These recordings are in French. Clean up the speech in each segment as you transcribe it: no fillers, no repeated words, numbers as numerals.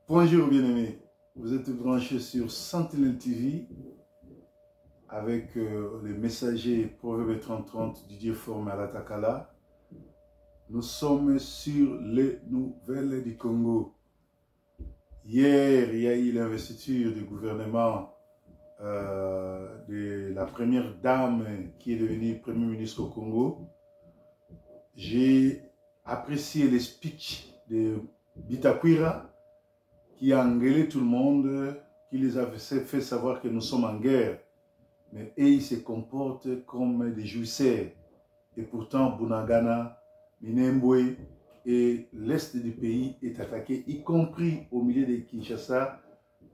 Bonjour bien-aimés, vous êtes branchés sur Sentinelle TV avec les messagers Proverbe 30-30 Didier Forme à l'Atakala. Nous sommes sur les nouvelles du Congo. Hier, il y a eu l'investiture du gouvernement de la première dame qui est devenue Premier ministre au Congo. J'ai apprécié les speeches de Bitakwira qui a engueulé tout le monde, qui les a fait savoir que nous sommes en guerre. Mais ils se comportent comme des jouisseurs. Et pourtant, Bunagana, Minembwe et l'Est du pays est attaqué, y compris au milieu de Kinshasa.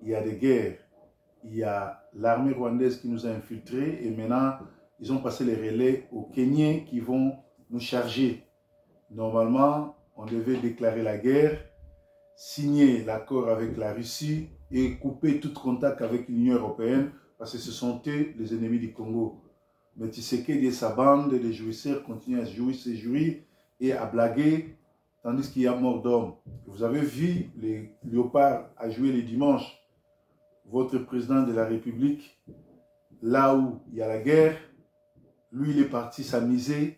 Il y a des guerres. Il y a l'armée rwandaise qui nous a infiltrés et maintenant, ils ont passé les relais aux Kenyans qui vont nous charger. Normalement, on devait déclarer la guerre, signer l'accord avec la Russie et couper tout contact avec l'Union européenne parce que ce sont eux les ennemis du Congo. Mais Tshisekedi et sa bande de jouisseurs continuent à se jouir et à blaguer tandis qu'il y a mort d'hommes. Vous avez vu les léopards à jouer les dimanches. Votre président de la République, là où il y a la guerre, lui il est parti s'amuser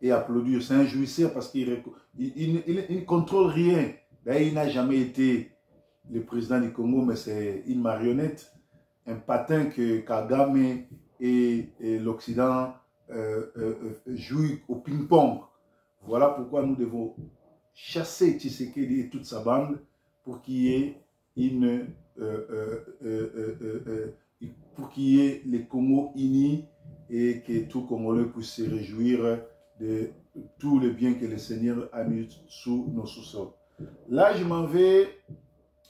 et applaudir. C'est un jouisseur parce qu'il ne contrôle rien. D'ailleurs, il n'a jamais été le président du Congo, mais c'est une marionnette, un patin que Kagame et l'Occident jouent au ping-pong. Voilà pourquoi nous devons chasser Tshisekedi et toute sa bande pour qu'il y ait les Congos unis et que tout Congolais puisse se réjouir de tout le bien que le Seigneur a mis sous nos sous-sols. Là, je m'en vais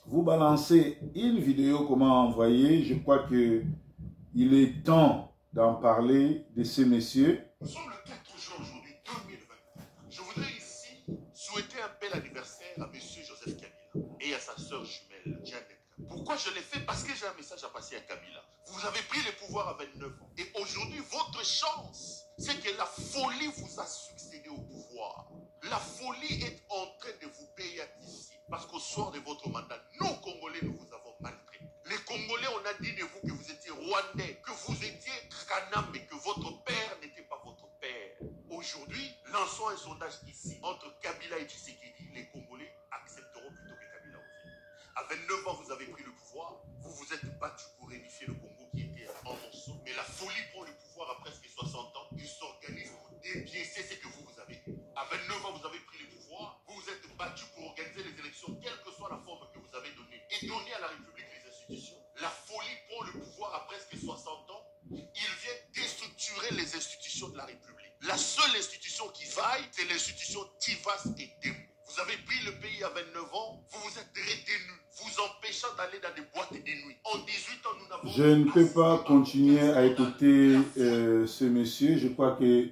vous balancer une vidéo comment envoyer. Je crois qu'il est temps d'en parler de ces messieurs. Nous sommes le 4 juin aujourd'hui, 2024. Je voudrais ici souhaiter un bel anniversaire à M. Joseph Kabila et à sa sœur jumelle, Janet. Pourquoi je l'ai fait? Parce que j'ai un message à passer à Kabila. Vous avez pris le pouvoir à 29 ans. Et aujourd'hui, votre chance, c'est que la folie vous a succédé au pouvoir. La folie est en train de vous payer ici. Parce qu'au soir de votre mandat, nous, Congolais, nous vous avons maltraité. Les Congolais, on a dit de vous que vous étiez Rwandais, que vous étiez Kanam et que votre père n'était pas votre père. Aujourd'hui, lançons un sondage ici entre Kabila et Tshisekedi. Les Congolais accepteront plutôt que Kabila aussi. À 29 ans, vous avez pris le pouvoir. Vous vous êtes battu pour réunifier le Congo qui était en morceaux. Mais la folie prend le pouvoir à presque 60 ans. Il s'organise pour dépiécer ce que vous avez eu. À 29 ans, vous avez pris le pouvoir. Vous vous êtes battu pour organiser les élections, quelle que soit la forme que vous avez donnée, et donner à la République les institutions. La folie prend le pouvoir à presque 60 ans. Il vient déstructurer les institutions de la République. La seule institution qui vaille, c'est l'institution Tivas et Demo. Vous avez pris le pays à 29 ans, vous vous êtes retenu, vous empêchant d'aller dans des boîtes de nuit. En 18 ans, nous n'avons... Je ne peux pas continuer à écouter ce monsieur. Je crois que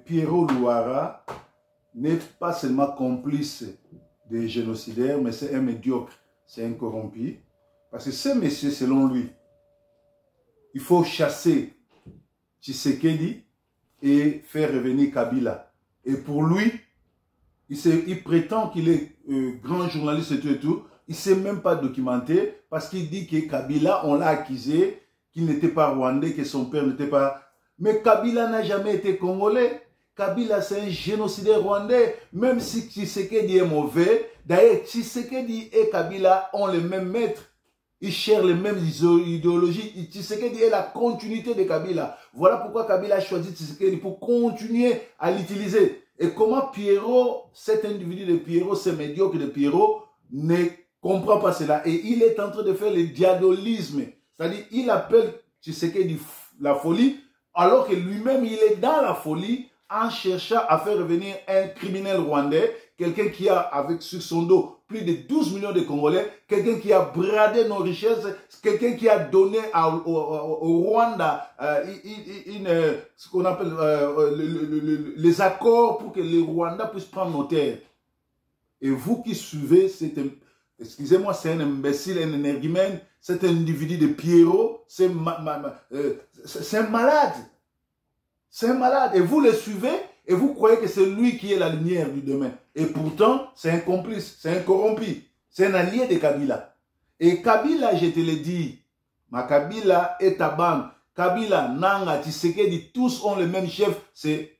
Pierrot Louara n'est pas seulement complice des génocidaires, mais c'est un médiocre, c'est un corrompu. Parce que ce monsieur, selon lui, il faut chasser Tshisekedi et faire revenir Kabila. Et pour lui, il prétend qu'il est grand journaliste et tout. Il ne s'est même pas documenté parce qu'il dit que Kabila, on l'a accusé, qu'il n'était pas rwandais, que son père n'était pas... Mais Kabila n'a jamais été congolais. Kabila, c'est un génocidaire rwandais. Même si Tshisekedi est mauvais, d'ailleurs, Tshisekedi et Kabila ont les mêmes maîtres. Ils cherchent les mêmes idéologies. Tshisekedi est la continuité de Kabila. Voilà pourquoi Kabila a choisi Tshisekedi pour continuer à l'utiliser. Et comment Pierrot, cet individu de Pierrot, ce médiocre de Pierrot, ne comprend pas cela. Et il est en train de faire le diabolisme. C'est-à-dire, il appelle Tshisekedi la folie, alors que lui-même, il est dans la folie en cherchant à faire revenir un criminel rwandais, quelqu'un qui a avec sur son dos plus de 12 millions de Congolais, quelqu'un qui a bradé nos richesses, quelqu'un qui a donné au Rwanda ce qu'on appelle les accords pour que le Rwanda puisse prendre nos terres. Et vous qui suivez, excusez-moi, c'est un imbécile, un énergumène, cet individu de Pierrot, c'est un malade. C'est un malade. Et vous le suivez et vous croyez que c'est lui qui est la lumière du demain. Et pourtant, c'est un complice, c'est un corrompu. C'est un allié de Kabila. Et Kabila, je te le dis, ma Kabila est ta bande. Kabila, Nanga, Tshisekedi, tous ont le même chef, c'est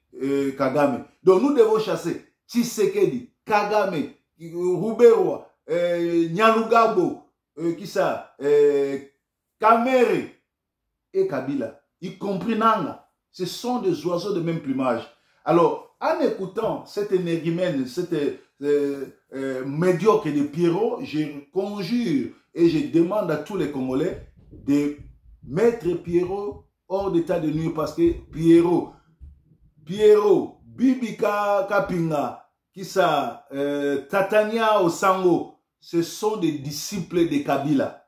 Kagame. Donc nous devons chasser Tshisekedi, Kagame, Ruberwa, Nyalugabo, Kamere et Kabila, y compris Nanga. Ce sont des oiseaux de même plumage. Alors, en écoutant cette énergumène, cette médiocre de Pierrot, je conjure et je demande à tous les Congolais de mettre Pierrot hors d'état de nuire parce que Pierrot, Bibi Kapinga, Tatania Osango, ce sont des disciples de Kabila.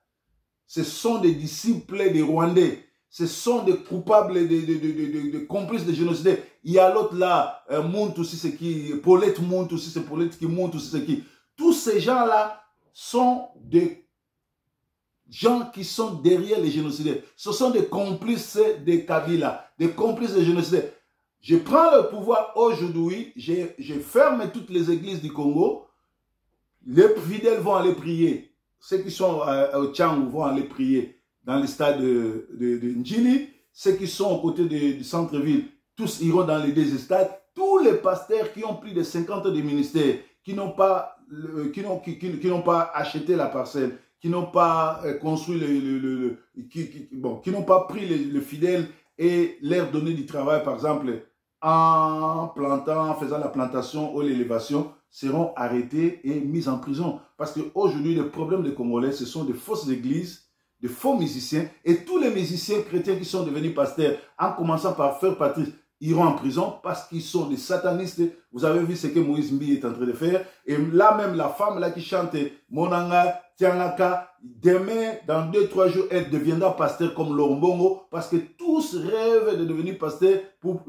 Ce sont des disciples des Rwandais. Ce sont des coupables, de complices de génocide. Il y a l'autre là, Muntu Siseki, Paulette Muntu, c'est Paulette qui Muntu Siseki. Tous ces gens-là sont des gens qui sont derrière les génocidaires. Ce sont des complices de Kabila, des complices de génocidaires. Je prends le pouvoir aujourd'hui, je ferme toutes les églises du Congo. Les fidèles vont aller prier. Ceux qui sont au Tchangou vont aller prier dans le stade de Ndjili. Ceux qui sont aux côtés du centre-ville, tous iront dans les deux stades. Tous les pasteurs qui ont plus de 50 de ministères, qui n'ont pas acheté la parcelle, qui n'ont pas construit qui n'ont pas pris le fidèle et leur donné du travail, par exemple, en plantant, en faisant la plantation ou l'élévation, seront arrêtés et mis en prison. Parce qu'aujourd'hui, le problème des Congolais, ce sont des fausses églises, de faux musiciens, et tous les musiciens chrétiens qui sont devenus pasteurs, en commençant par faire Patrice, iront en prison parce qu'ils sont des satanistes. Vous avez vu ce que Moïse Mbi est en train de faire. Et là même, la femme là qui chante Monanga, Tianaka, demain, dans 2-3 jours, elle deviendra pasteur comme Lombongo parce que tous rêvent de devenir pasteur pour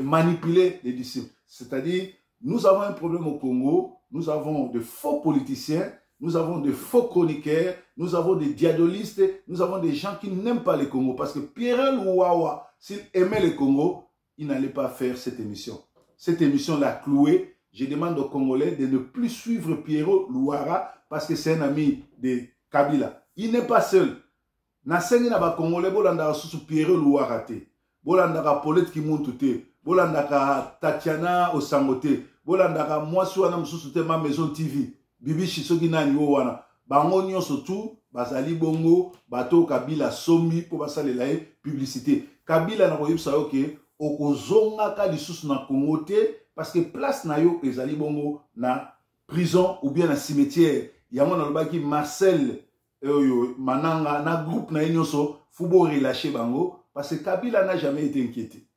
manipuler les disciples. C'est-à-dire, nous avons un problème au Congo, nous avons de faux politiciens, nous avons de faux chroniqueurs, nous avons des diadolistes, nous avons des gens qui n'aiment pas le Congo. Parce que Pierre Louawa, s'il aimait le Congo, il n'allait pas faire cette émission. Cette émission l'a cloué. Je demande aux Congolais de ne plus suivre Pierrot Louara parce que c'est un ami de Kabila. Il n'est pas seul. Nasengi na ba Congolais bolanda susu Pierrot Louara te. Bolanda ka Paulette Kimuntu te. Bolanda ka Tatiana Osangote. Bolanda ka mwasi wana mususu te ma Maison TV. Bibi Shisogi nani wo wana. Bango nyonso tu bazali bongo bato Kabila somi po basalela ye publicité. Kabila na koyebisa yo ke okozonga ka lisusu na Congo te parce que place na yo ezali bongo na prison ou bien na cimetière. Yango na lobaki Marcel Mananga na groupe na nyonso fubo relâcher bango parce que Kabila n'a jamais été inquiété.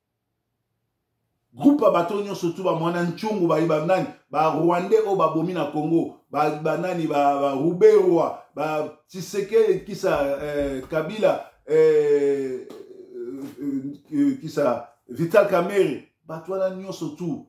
Groupe à bateau nyonso tu ba mwana nchungu ba ibanani ba Rwandais o ba bomi na Congo ba banani ba Ruberwa ba Tshisekedi kisa Kabila kisa Vital Kamerhe batwana nyonso tu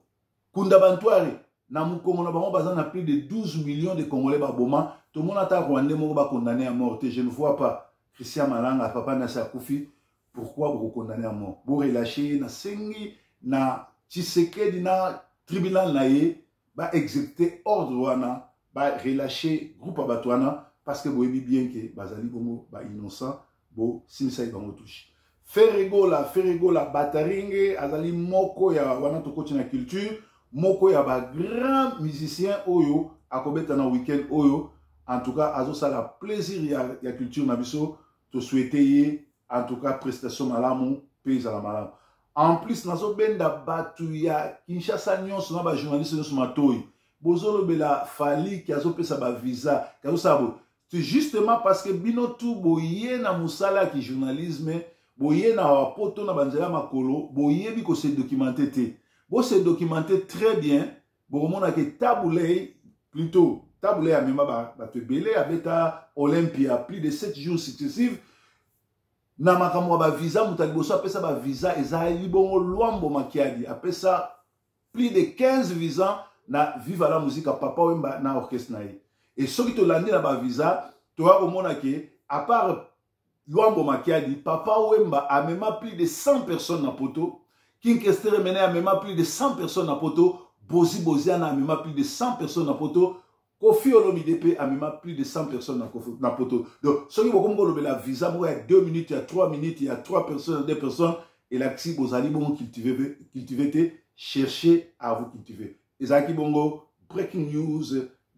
Kunda Bantware na mukongo na bango baza na plus de 12 millions de Congolais ba boma tout le monde ata Rwandais moko ba condamné à mort. Je ne vois pas Christian Malanga papa na Sakufi pourquoi vous condamnez à mort pour relâcher na sengi na Tshisekedi na tribunal na ye ba exécuter ordre wana ba relâcher groupe abatwana parce que boyebi bien que bazali bongo ba innocent bo simisa bango touche Ferregola Bataringe azali moko ya wana tokoti na culture moko ya ba grand musicien oyo akobeta na week-end oyo en tout cas azo sala plaisir ya culture na biso to souhaiter ye en tout cas prestation malamu pays à la malamu. En plus, nazo benda batu ya Kinshasa nyonso na ba journaliste nyonso matoi. Bozolo bela fali ki azo pesa ba visa, ki azo sabo. C'est justement parce que bino tu boye na musala ki journalisme, boye na wapoto na banzela makolo, boye bi ko se documenter te. Bo se documenter très bien, bo mona ke Taboulay plutôt Taboulay a même batu belé abeta Olympia plus de 7 jours successifs. Na makamwa ba visa mutaliboso apesa ba visa ezali bongo Luambo Makiadi apesa plus de 15 visas na Viva la musique papa wemba na orchestre na ye. Et soki to landi na ba visa to va komona ke à part Luambo Makiadi papa wemba a même plus de 100 personnes na poto, King Kester mené a même plus de 100 personnes na poto, Bozi Boziana a même plus de 100 personnes na poto, Kofi Olomide a mis plus de 100 personnes dans poto. Donc, ceux qui vont la visa, il y a 2 minutes, il y a 3 minutes, il y a 3 personnes, 2 personnes, et là, si vous allez cultiver, cherchez à vous cultiver. Et ça qui bongo, breaking news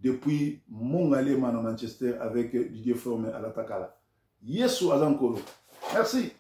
depuis mon allemand à Manchester avec Didier Formé à la Takala. Yesu Azankolo. Merci.